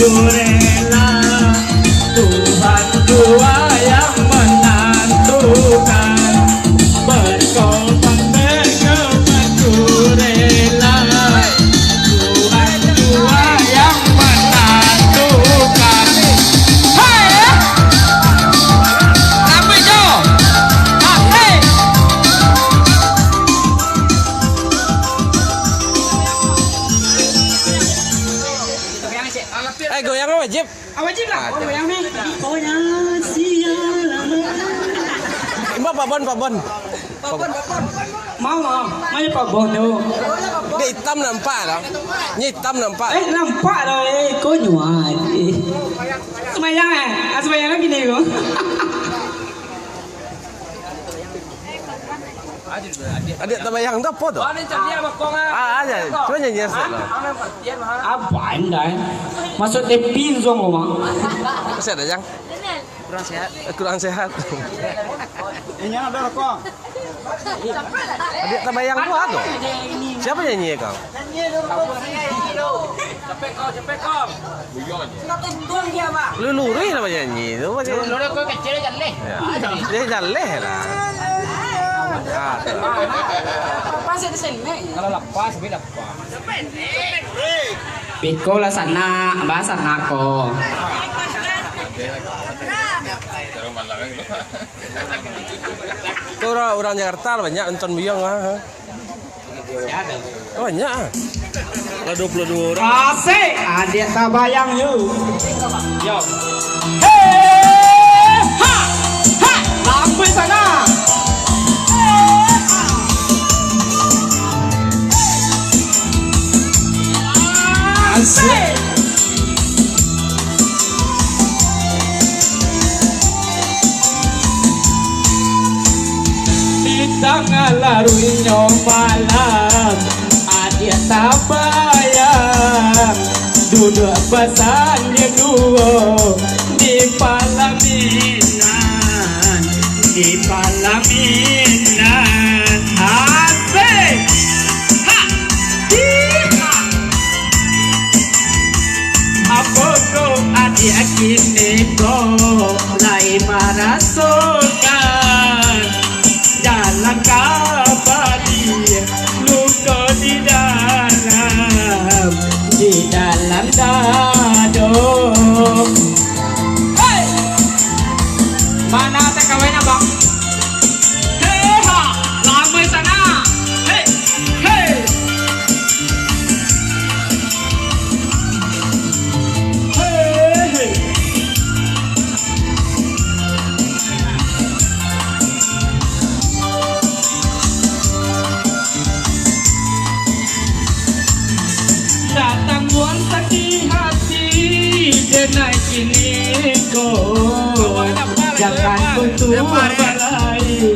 rela Tuhan tua yang menentukan berkorban dengan ku rela Tuhan tua yang menentukan. Hai apa itu? Hey goyang wajib. Wajib lah. Oh, goyang ni. Goyang sialan. Mbak Pak Bon. Mau. Mai Pak Bon tu. Dia hitam nampak dah. Ni hitam nampak. Nampak dah kau nyuat. Semayang semayang lagi ni kau. Adik terbayang tu apa tu? Ada. Cuma nyanyi asal lah. Apa anda? Masuk tepin semua mak. Masih ada yang? Kurang sehat. Ini ada rokok. Adik terbayang tu apa tu? Siapa nyanyi kau? Cepet kau. Luri apa nyanyi tu? Luri kau kecil jaleh. Dia jaleh lah. Pasal di sini. Kalau lepas, beda lepas. Piko lah sana, bahasa nako. Tu orang Jakarta banyak nonton biong ah. Banyak ah. Ada 22 orang. Asik, adik tak bayang you. Yo. Hey, ha, ha, lampu sana. Asik. Di tengah larunya malam, adik tak bayang duduk bersama dua di palaminan, Asik. Ha, ha. Apa kau adik kini kau lai merasukan jalan kabali luka di dalam dado. Hey, mana tak kawannya bang? Hey ha, lama sana. Hey, hey. Datang buan sakit hati denai kini kau jangan putus balai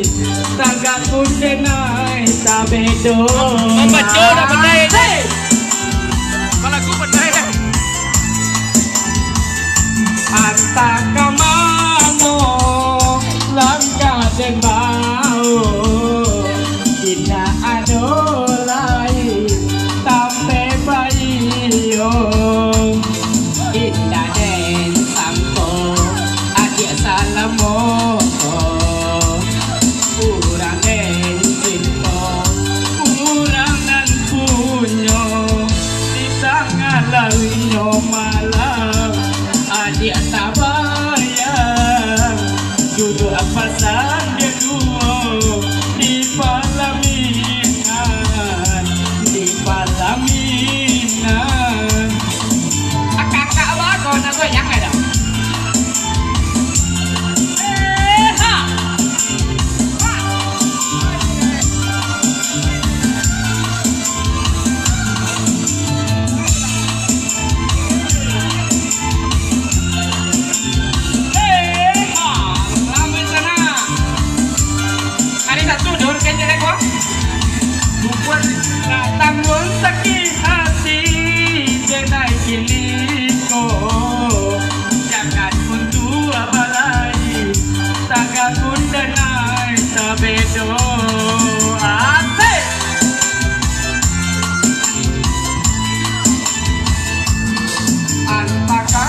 tagak pun denai tak bedo. Baca dah pandai. Kalau aku pandai dah. Anta kamano langkah dan bau tidak ada lain sampai bayi indah dan sampo adik salamo kurang dan cinta kurang dan punya di tangan lalunya malam adik tak bayang duduk pasan dia dua di palaminan kakak lah kau nak goyang ada ha. Tanggul sakit hati denai kiliko jangan pun tua balai tagak pun denai sabedo. Asik. Antaka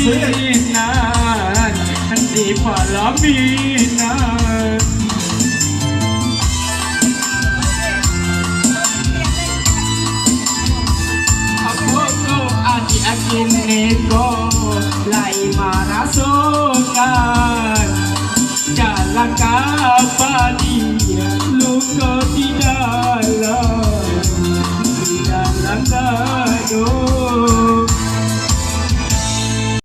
Aminan di palaminan. Aku tu adik neko lai marasukan jalan kapali luka di dalam dado.